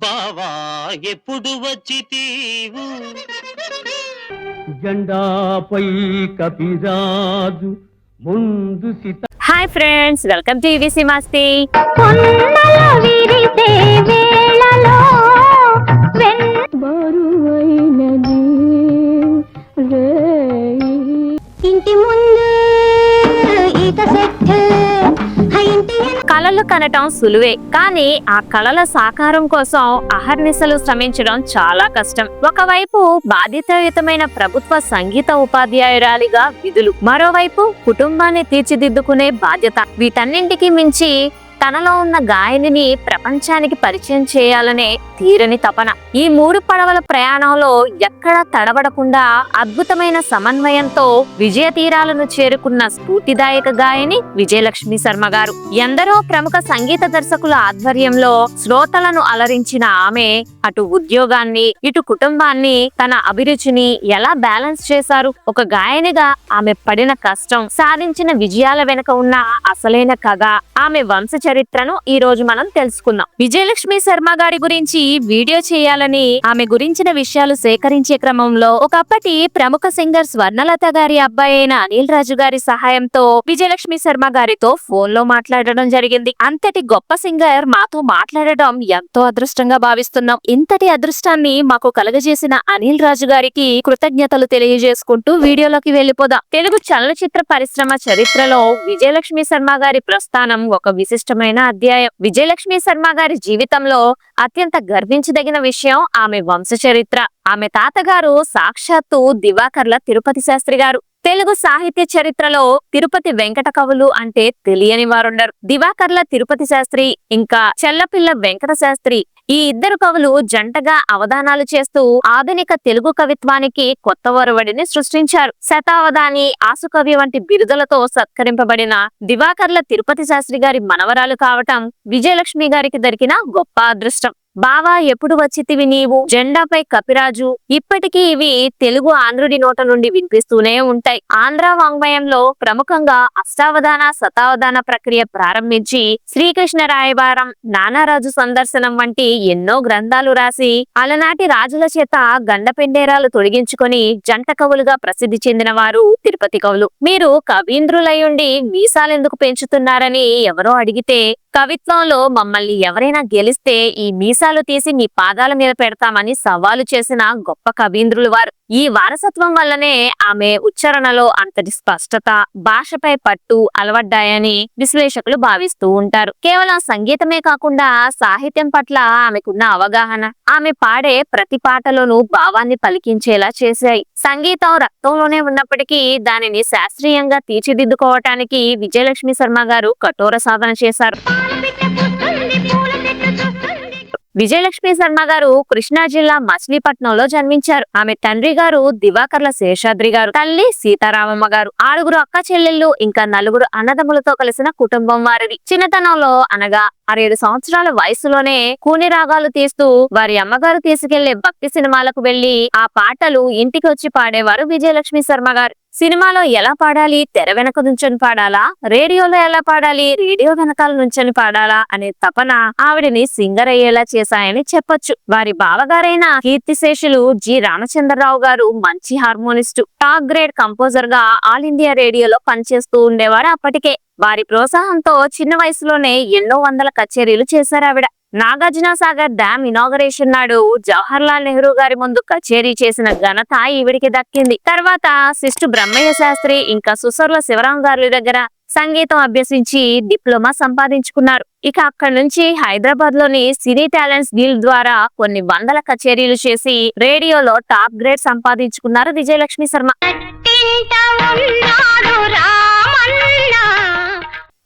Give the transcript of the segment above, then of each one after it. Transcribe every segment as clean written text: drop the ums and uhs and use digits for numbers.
బావా ఎప్పుడు వచ్చితీవు జెండాపై కపిరాజు ముందు సిత. Hi friends, welcome to EVC Masti. ఇంటి ముందు ఈత చెట్టు కళలు కనటం సులువే, కానీ ఆ కళల సాకారం కోసం అహర్నిశలు శ్రమించడం చాలా కష్టం. ఒకవైపు బాధ్యతాయుతమైన ప్రభుత్వ సంగీత ఉపాధ్యాయురాలిగా విధులు, మరోవైపు కుటుంబాన్ని తీర్చిదిద్దుకునే బాధ్యత. వీటన్నింటికి మించి తనలో ఉన్న గాయనిని ప్రపంచానికి పరిచయం చేయాలనే తీరని తపన. ఈ మూడు పడవల ప్రయాణంలో ఎక్కడా తడబడకుండా అద్భుతమైన సమన్వయంతో విజయ తీరాలను చేరుకున్న స్ఫూర్తిదాయక గాయని విజయలక్ష్మి శర్మ గారు. ఎందరో ప్రముఖ సంగీత దర్శకుల ఆధ్వర్యంలో శ్రోతలను అలరించిన ఆమె అటు ఉద్యోగాన్ని ఇటు కుటుంబాన్ని తన అభిరుచిని ఎలా బ్యాలెన్స్ చేశారు? ఒక గాయనిగా ఆమె పడిన కష్టం, సాధించిన విజయాల వెనుక ఉన్న అసలైన కథ, ఆమె వంశ చరిత్రను ఈ రోజు మనం తెలుసుకుందాం. విజయలక్ష్మి శర్మ గారి గురించి వీడియో చేయాలని ఆమె గురించిన విషయాలు సేకరించే క్రమంలో ఒకప్పటి ప్రముఖ సింగర్ స్వర్ణలత గారి అబ్బాయి అయిన అనిల్ రాజు గారి సహాయంతో విజయలక్ష్మి శర్మ గారితో ఫోన్ లో మాట్లాడడం జరిగింది. అంతటి గొప్ప సింగర్ మాతో మాట్లాడడం ఎంతో అదృష్టంగా భావిస్తున్నాం. ఇంతటి అదృష్టాన్ని మాకు కలగజేసిన అనిల్ రాజు గారికి కృతజ్ఞతలు తెలియజేసుకుంటూ వీడియోలోకి వెళ్లిపోదాం. తెలుగు చలనచిత్ర పరిశ్రమ చరిత్రలో విజయలక్ష్మి శర్మ గారి ప్రస్థానం ఒక విశిష్టమైన అధ్యాయం. విజయలక్ష్మి శర్మ గారి జీవితంలో అత్యంత గర్వించదగిన విషయం ఆమె వంశ చరిత్ర. ఆమె తాతగారు సాక్షాత్తు దివాకర్ల తిరుపతి శాస్త్రి గారు. తెలుగు సాహిత్య చరిత్రలో తిరుపతి వెంకట కవులు అంటే తెలియని వారుండరు. దివాకర్ల తిరుపతి శాస్త్రి ఇంకా చెల్లపిల్ల వెంకట శాస్త్రి, ఈ ఇద్దరు కవులు జంటగా అవధానాలు చేస్తూ ఆధునిక తెలుగు కవిత్వానికి కొత్త ఒరవడిని సృష్టించారు. శతావధాని, ఆసుకవి వంటి బిరుదులతో సత్కరింపబడిన దివాకర్ల తిరుపతి శాస్త్రి గారి మనవరాలు కావటం విజయలక్ష్మి గారికి దొరికిన గొప్ప అదృష్టం. బావా ఎప్పుడు వచ్చితివి నీవు, జెండాపై కపిరాజు, ఇప్పటికీ ఇవి తెలుగు ఆంధ్రుడి నోట నుండి వినిపిస్తూనే ఉంటాయి. ఆంధ్ర వాంగ్మయంలో ప్రముఖంగా అష్టావధాన, శతావధాన ప్రక్రియ ప్రారంభించి శ్రీకృష్ణ రాయబారం, నానారాజు సందర్శనం వంటి ఎన్నో గ్రంథాలు రాసి అలనాటి రాజుల చేత గండపెండేరాలు తొలగించుకొని జంట కవులుగా ప్రసిద్ధి చెందిన వారు తిరుపతి కవులు. మీరు కవీంద్రులయుండి మీసాలెందుకు పెంచుతున్నారని ఎవరో అడిగితే, కవిత్వంలో మమ్మల్ని ఎవరైనా గెలిస్తే ఈ మీసాలు తీసి మీ పాదాల మీద పెడతామని సవాలు చేసిన గొప్ప కవీంద్రులు వారు. ఈ వారసత్వం వల్లనే ఆమె ఉచ్చారణలో అంతటి స్పష్టత, భాషపై పట్టు అలవడ్డాయని విశ్లేషకులు భావిస్తూ ఉంటారు. కేవలం సంగీతమే కాకుండా సాహిత్యం పట్ల ఆమెకున్న అవగాహన, ఆమె పాడే ప్రతి పాటలోనూ భావాన్ని పలికించేలా చేశాయి. సంగీతం రక్తంలోనే ఉన్నప్పటికీ దానిని శాస్త్రీయంగా తీర్చిదిద్దుకోవటానికి విజయలక్ష్మి శర్మ గారు కఠోర సాధన చేశారు. విజయలక్ష్మి శర్మ గారు కృష్ణా జిల్లా మచిలీపట్నంలో జన్మించారు. ఆమె తండ్రి గారు దివాకర్ల శేషాద్రి గారు, తల్లి సీతారామమ్మ గారు. 6 అక్క చెల్లెళ్ళు ఇంకా 4 అన్నదమ్ములతో కలిసిన కుటుంబం వారిది. చిన్నతనంలో అనగా 6-7 సంవత్సరాల వయసులోనే కూని రాగాలు తీస్తూ వారి అమ్మగారు తీసుకెళ్లే భక్తి సినిమాలకు వెళ్లి ఆ పాటలు ఇంటికి వచ్చి పాడేవారు విజయలక్ష్మి శర్మ గారు. సినిమాలో ఎలా పాడాలి, తెర వెనక నుంచొని పాడాలా, రేడియోలో ఎలా పాడాలి, రేడియో వెనకాల నుంచొని పాడాలా అనే తపన ఆవిడని సింగర్ అయ్యేలా చేశాయని చెప్పొచ్చు. వారి బావగారైన కీర్తిశేషులు జి రామచంద్రరావు గారు మంచి హార్మోనిస్టు, టాప్ గ్రేడ్ కంపోజర్ గా ఆల్ ఇండియా రేడియోలో పనిచేస్తూ ఉండేవారు. అప్పటికే వారి ప్రోత్సాహంతో చిన్న వయసులోనే ఎన్నో వందల కచేరీలు చేశారు ఆవిడ. నాగార్జున సాగర్ డ్యామ్ ఇనాగరేషన్ నాడు జవహర్ లాల్ నెహ్రూ గారి ముందు కచేరీ చేసిన ఘనత ఈవిడికి దక్కింది. తర్వాత సిస్టు బ్రహ్మయ్య శాస్త్రి ఇంకా సుసర్ల శివరాం గారి దగ్గర సంగీతం అభ్యసించి డిప్లొమా సంపాదించుకున్నారు. ఇక అక్కడి నుంచి హైదరాబాద్ లోని సినీ టాలెంట్స్ గిల్డ్ ద్వారా కొన్ని వందల కచేరీలు చేసి రేడియోలో టాప్ గ్రేడ్ సంపాదించుకున్నారు విజయలక్ష్మి శర్మ.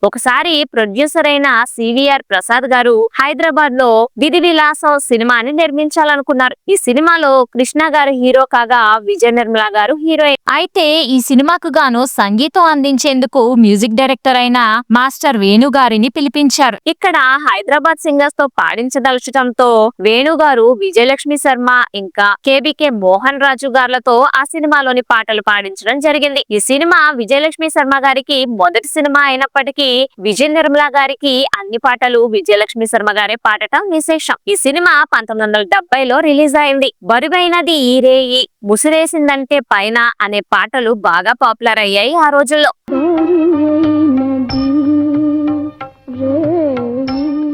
ఒకసారి ప్రొడ్యూసర్ అయిన సివిఆర్ ప్రసాద్ గారు హైదరాబాద్ లో విధి విలాసం సినిమాని నిర్మించాలనుకున్నారు. ఈ సినిమాలో కృష్ణ గారు హీరో కాగా విజయ నిర్మల గారు హీరోయిన్. అయితే ఈ సినిమాకు గాను సంగీతం అందించేందుకు మ్యూజిక్ డైరెక్టర్ అయిన మాస్టర్ వేణు గారిని పిలిపించారు. ఇక్కడ హైదరాబాద్ సింగర్స్ తో పాడించదలచడంతో వేణు గారు విజయలక్ష్మి శర్మ ఇంకా కేబికే మోహన్ రాజు గారులతో ఆ సినిమాలోని పాటలు పాడించడం జరిగింది. ఈ సినిమా విజయలక్ష్మి శర్మ గారికి మొదటి సినిమా అయినప్పటికీ విజయ నిర్మల గారికి అన్ని పాటలు విజయలక్ష్మి శర్మ గారే పాడటం విశేషం. ఈ సినిమా 1970లో రిలీజ్ అయింది. బరువైనది ఈ రేయి, ముసిరేసిందంటే పైన అనే పాటలు బాగా పాపులర్ అయ్యాయి ఆ రోజుల్లో.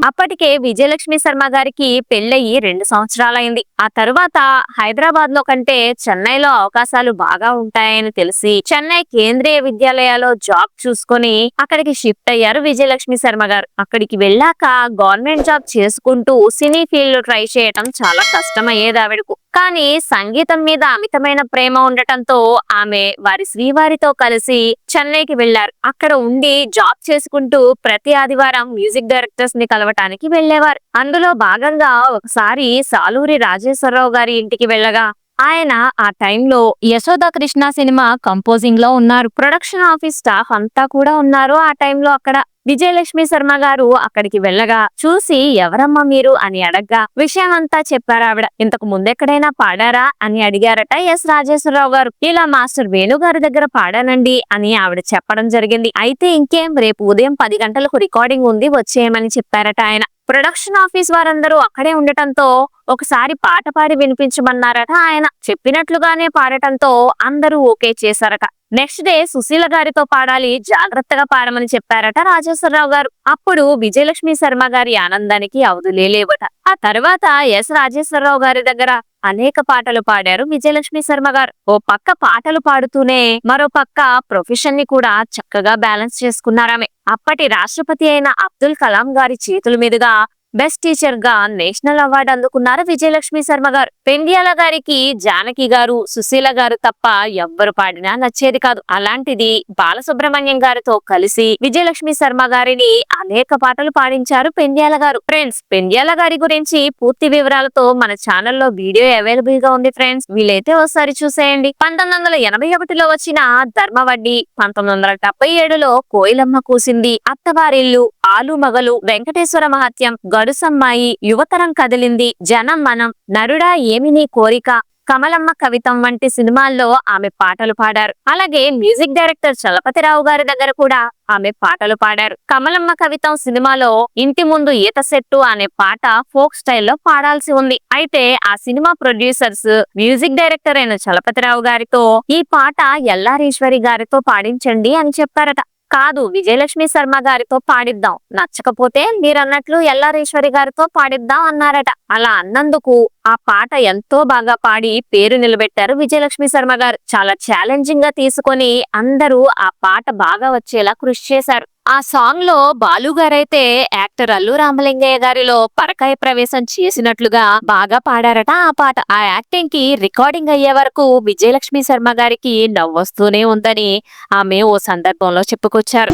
అప్పటికే విజయలక్ష్మి శర్మ గారికి పెళ్ళయి 2 సంవత్సరాలైంది. ఆ తరువాత హైదరాబాద్ లో కంటే చెన్నైలో అవకాశాలు బాగా ఉంటాయని తెలిసి చెన్నై కేంద్రీయ విద్యాలయాలో జాబ్ చూసుకొని అక్కడికి షిఫ్ట్ అయ్యారు విజయలక్ష్మి శర్మ గారు. అక్కడికి వెళ్ళాక గవర్నమెంట్ జాబ్ చేసుకుంటూ సినీ ఫీల్డ్ లో ట్రై చేయటం చాలా కష్టమయ్యేది ఆవిడకు. కానీ సంగీతం మీద అమితమైన ప్రేమ ఉండటంతో ఆమె వారి శ్రీవారితో కలిసి చెన్నైకి వెళ్లారు. అక్కడ ఉండి జాబ్ చేసుకుంటూ ప్రతి ఆదివారం మ్యూజిక్ డైరెక్టర్స్ ని కలవటానికి వెళ్లేవారు. అందులో భాగంగా ఒకసారి సాలూరి రాజేశ్వరరావు గారి ఇంటికి వెళ్ళగా ఆయన ఆ టైంలో యశోద కృష్ణ సినిమా కంపోజింగ్ లో ఉన్నారు. ప్రొడక్షన్ ఆఫీస్ స్టాఫ్ అంతా కూడా ఉన్నారు ఆ టైంలో అక్కడ. విజయలక్ష్మి శర్మ గారు అక్కడికి వెళ్ళగా చూసి ఎవరమ్మా మీరు అని అడగ్గా విషయం అంతా చెప్పారు ఆవిడ. ఇంతకు ముందెక్కడైనా పాడారా అని అడిగారట ఎస్ రాజేశ్వరరావు గారు. ఇలా మాస్టర్ వేణు గారి దగ్గర పాడానండి అని ఆవిడ చెప్పడం జరిగింది. అయితే ఇంకేం, రేపు ఉదయం 10 గంటలకు రికార్డింగ్ ఉంది, వచ్చేయమని చెప్పారట ఆయన. ప్రొడక్షన్ ఆఫీస్ వారందరూ అక్కడే ఉండటంతో ఒకసారి పాట పాడి వినిపించమన్నారట ఆయన. చెప్పినట్లుగానే పాడటంతో అందరూ ఓకే చేశారట. నెక్స్ట్ డే సుశీల గారితో పాడాలి, జాగ్రత్తగా పాడమని చెప్పారట రాజేశ్వరరావు గారు. అప్పుడు విజయలక్ష్మి శర్మ గారి ఆనందానికి అవధులే లేవట. ఆ తర్వాత ఎస్ రాజేశ్వరరావు గారి దగ్గర అనేక పాటలు పాడారు విజయలక్ష్మి శర్మ గారు. ఓ పక్క పాటలు పాడుతూనే మరో పక్క ప్రొఫెషన్ ని కూడా చక్కగా బ్యాలెన్స్ చేసుకున్నారామె. అప్పటి రాష్ట్రపతి అయిన అబ్దుల్ కలాం గారి చేతుల మీదుగా బెస్ట్ టీచర్ గా నేషనల్ అవార్డు అందుకున్నారు విజయలక్ష్మి శర్మ గారు. పెండియాల గారికి జానకి గారు, సుశీల గారు తప్ప ఎవ్వరు పాడినా నచ్చేది కాదు. అలాంటిది బాలసుబ్రహ్మణ్యం గారితో కలిసి విజయలక్ష్మి శర్మ గారిని అనేక పాటలు పాడించారు పెండియాల గారు. ఫ్రెండ్స్, పెండియాల గారి గురించి పూర్తి వివరాలతో మన ఛానల్లో వీడియో అవైలబుల్ గా ఉంది ఫ్రెండ్స్, వీలైతే ఒకసారి చూసేయండి. 1981లో వచ్చిన ధర్మవడ్డి, 1977లో కోయిలమ్మ కూసింది, అత్తవారిల్లు, ఆలు మగలు, వెంకటేశ్వర మహత్యం, గడుసమ్మాయి, యువతరం కదిలింది, జనం మనం, నరుడా ఏమి నీ కోరిక, కమలమ్మ కవితం వంటి సినిమాల్లో ఆమె పాటలు పాడారు. అలాగే మ్యూజిక్ డైరెక్టర్ చలపతిరావు గారి దగ్గర కూడా ఆమె పాటలు పాడారు. కమలమ్మ కవితం సినిమాలో ఇంటి ముందు ఈత సెట్టు అనే పాట ఫోక్ స్టైల్లో పాడాల్సి ఉంది. అయితే ఆ సినిమా ప్రొడ్యూసర్స్ మ్యూజిక్ డైరెక్టర్ అయిన చలపతిరావు గారితో ఈ పాట ఎల్లారీశ్వరి గారితో పాడించండి అని చెప్పారట. కాదు, విజయలక్ష్మి శర్మ గారితో పాడిద్దాం, నచ్చకపోతే మీరన్నట్లు ఎల్లారీశ్వరి గారితో పాడిద్దాం అన్నారట. అలా అన్నందుకు ఆ పాట ఎంతో బాగా పాడి పేరు నిలబెట్టారు విజయలక్ష్మి శర్మ గారు. చాలా ఛాలెంజింగ్ గా తీసుకొని అందరూ ఆ పాట బాగా వచ్చేలా కృషి చేశారు. ఆ సాంగ్ లో బాలు గారైతే యాక్టర్ అల్లు రామలింగయ్య గారిలో పరకాయ ప్రవేశం చేసినట్లుగా బాగా పాడారట ఆ పాట. ఆ యాక్టింగ్ కి రికార్డింగ్ అయ్యే వరకు విజయలక్ష్మి శర్మ గారికి నవ్వొస్తూనే ఉందని ఆమె ఓ సందర్భంలో చెప్పుకొచ్చారు.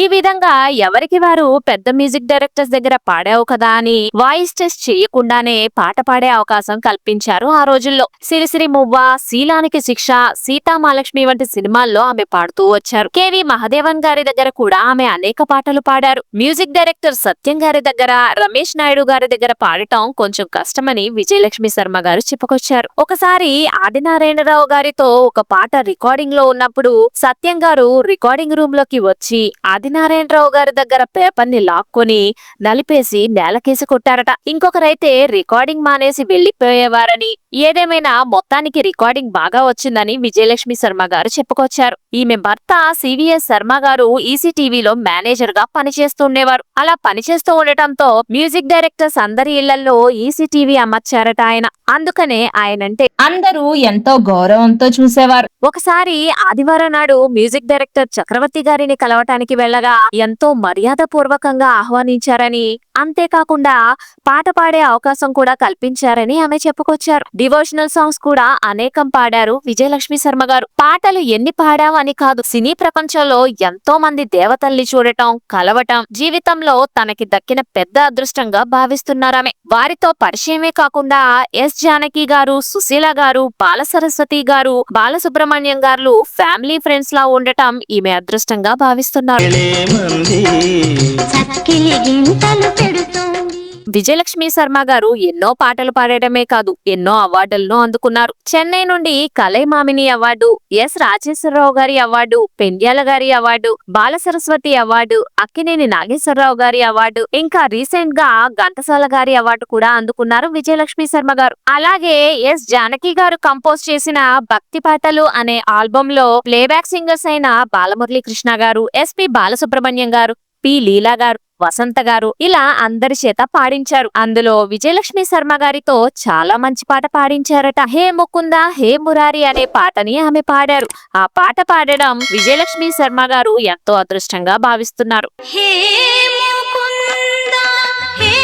ఈ విధంగా ఎవరికి వారు పెద్ద మ్యూజిక్ డైరెక్టర్స్ దగ్గర పాడావు కదా అని వాయిస్ టెస్ట్ చేయకుండానే పాట పాడే అవకాశం కల్పించారు ఆ రోజుల్లో. సిరిసిరి మువ్వ, శీలానికి శిక్ష, సీతామహాలక్ష్మి వంటి సినిమాల్లో ఆమె పాడుతూ వచ్చారు. కేవి మహదేవన్ గారి దగ్గర కూడా ఆమె అనేక పాటలు పాడారు. మ్యూజిక్ డైరెక్టర్ సత్యం గారి దగ్గర, రమేష్ నాయుడు గారి దగ్గర పాడటం కొంచెం కష్టమని విజయలక్ష్మి శర్మ గారు చెప్పుకొచ్చారు. ఒకసారి ఆదినారాయణరావు గారితో ఒక పాట రికార్డింగ్ లో ఉన్నప్పుడు సత్యం గారు రికార్డింగ్ రూమ్ లోకి వచ్చి ఆదినారాయణరావు గారి దగ్గర పేపర్ ని లాక్కొని నలిపేసి నేలకేసి కొట్టారట. ఇంకొకరైతే రికార్డింగ్ మానేసి వెళ్లిపోయేవారని, ఏదేమైనా మొత్తానికి రికార్డింగ్ బాగా వచ్చిందని విజయలక్ష్మి శర్మ గారు చెప్పుకొచ్చారు. ఈమె భర్త సివిఎస్ శర్మ గారు ఈసీటీవీలో మేనేజర్ గా పనిచేస్తుండేవారు. అలా పనిచేస్తూ ఉండటంతో మ్యూజిక్ డైరెక్టర్స్ అందరి ఇళ్లలో ఈసీటీవీ అమర్చారట ఆయన. అందుకనే ఆయనంటే అందరూ ఎంతో గౌరవంతో చూసేవారు. ఒకసారి ఆదివారం నాడు మ్యూజిక్ డైరెక్టర్ చక్రవర్తి గారిని కలవటానికి వెళ్ళగా ఎంతో మర్యాద పూర్వకంగా ఆహ్వానించారని, అంతేకాకుండా పాట పాడే అవకాశం కూడా కల్పించారని ఆమె చెప్పుకొచ్చారు. డివోషనల్ సాంగ్స్ కూడా అనేకం పాడారు విజయలక్ష్మి శర్మ గారు. పాటలు ఎన్ని పాడావని కాదు, సినీ ప్రపంచంలో ఎంతో మంది దేవతల్ని చూడటం, కలవటం జీవితంలో తనకి దక్కిన పెద్ద అదృష్టంగా భావిస్తున్నారామె. వారితో పరిచయమే కాకుండా ఎస్ జానకి గారు, సుశీల గారు, బాల సరస్వతి గారు, బాలసుబ్రహ్మణ్యం గారు ఫ్యామిలీ ఫ్రెండ్స్ లా ఉండటం ఈమె అదృష్టంగా భావిస్తున్నారు. చక్కిలి గింతలు పెడుతోంది. విజయలక్ష్మి శర్మ గారు ఎన్నో పాటలు పాడటమే కాదు ఎన్నో అవార్డులను అందుకున్నారు. చెన్నై నుండి కలైమామిని అవార్డు, ఎస్ రాజేశ్వరరావు గారి అవార్డు, పెండ్యాల గారి అవార్డు, బాల సరస్వతి అవార్డు, అక్కినేని నాగేశ్వరరావు గారి అవార్డు, ఇంకా రీసెంట్ గా ఘంటసాల గారి అవార్డు కూడా అందుకున్నారు విజయలక్ష్మి శర్మ గారు. అలాగే ఎస్ జానకి గారు కంపోజ్ చేసిన భక్తి పాటలు అనే ఆల్బమ్ లో ప్లేబ్యాక్ సింగర్స్ అయిన బాలమురళీ కృష్ణ గారు, ఎస్పి బాలసుబ్రహ్మణ్యం గారు, పి లీలా గారు, వసంత గారు ఇలా అందరి చేత పాడించారు. అందులో విజయలక్ష్మి శర్మ గారితో చాలా మంచి పాట పాడించారట. హే ముకుంద హే మురారి అనే పాటని ఆమె పాడారు. ఆ పాట పాడడం విజయలక్ష్మి శర్మ గారు ఎంతో అదృష్టంగా భావిస్తున్నారు. హే ముకుంద హే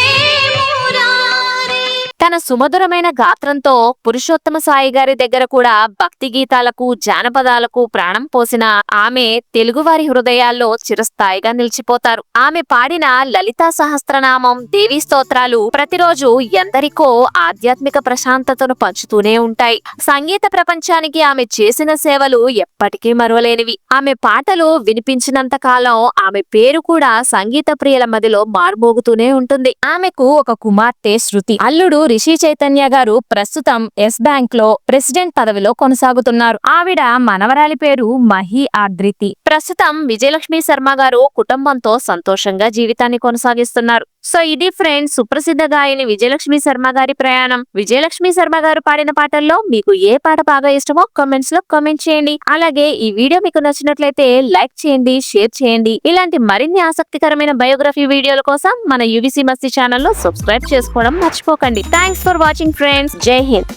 మురారి. తన సుమధురమైన గాత్రంతో పురుషోత్తమ సాయి గారి దగ్గర కూడా భక్తి గీతాలకు జానపదాలకు ప్రాణం పోసిన ఆమె తెలుగువారి హృదయాల్లో చిరస్థాయిగా నిలిచిపోతారు. ఆమె పాడిన లలితా సహస్రనామం, దేవీ స్తోత్రాలు ప్రతిరోజు ఎందరికో ఆధ్యాత్మిక ప్రశాంతతను పంచుతూనే ఉంటాయి. సంగీత ప్రపంచానికి ఆమె చేసిన సేవలు ఎప్పటికీ మరువలేనివి. ఆమె పాటలు వినిపించినంత కాలం ఆమె పేరు కూడా సంగీత ప్రియుల మదిలో మార్మోగుతూనే ఉంటుంది. ఆమెకు ఒక కుమార్తె శృతి, అల్లుడు రిషి చైతన్య గారు ప్రస్తుతం ఎస్ బ్యాంక్ లో ప్రెసిడెంట్ పదవిలో కొనసాగుతున్నారు. ఆవిడ మనవరాలి పేరు మహి ఆద్రితి. ప్రస్తుతం విజయలక్ష్మి శర్మ గారు కుటుంబంతో సంతోషంగా జీవితాన్ని కొనసాగిస్తున్నారు. సో ఇది ఫ్రెండ్స్ సుప్రసిద్ధ గాయని విజయలక్ష్మి శర్మ గారి ప్రయాణం. విజయలక్ష్మి శర్మ గారు పాడిన పాటల్లో మీకు ఏ పాట బాగా ఇష్టమో కామెంట్స్ లో కామెంట్ చేయండి. అలాగే ఈ వీడియో మీకు నచ్చినట్లయితే లైక్ చేయండి, షేర్ చేయండి. ఇలాంటి మరిన్ని ఆసక్తికరమైన బయోగ్రఫీ వీడియోల కోసం మన యూవీసీ మస్తీ ఛానల్ లో సబ్స్క్రైబ్ చేసుకోవడం మర్చిపోకండి. Thanks for watching friends. జై హింద్.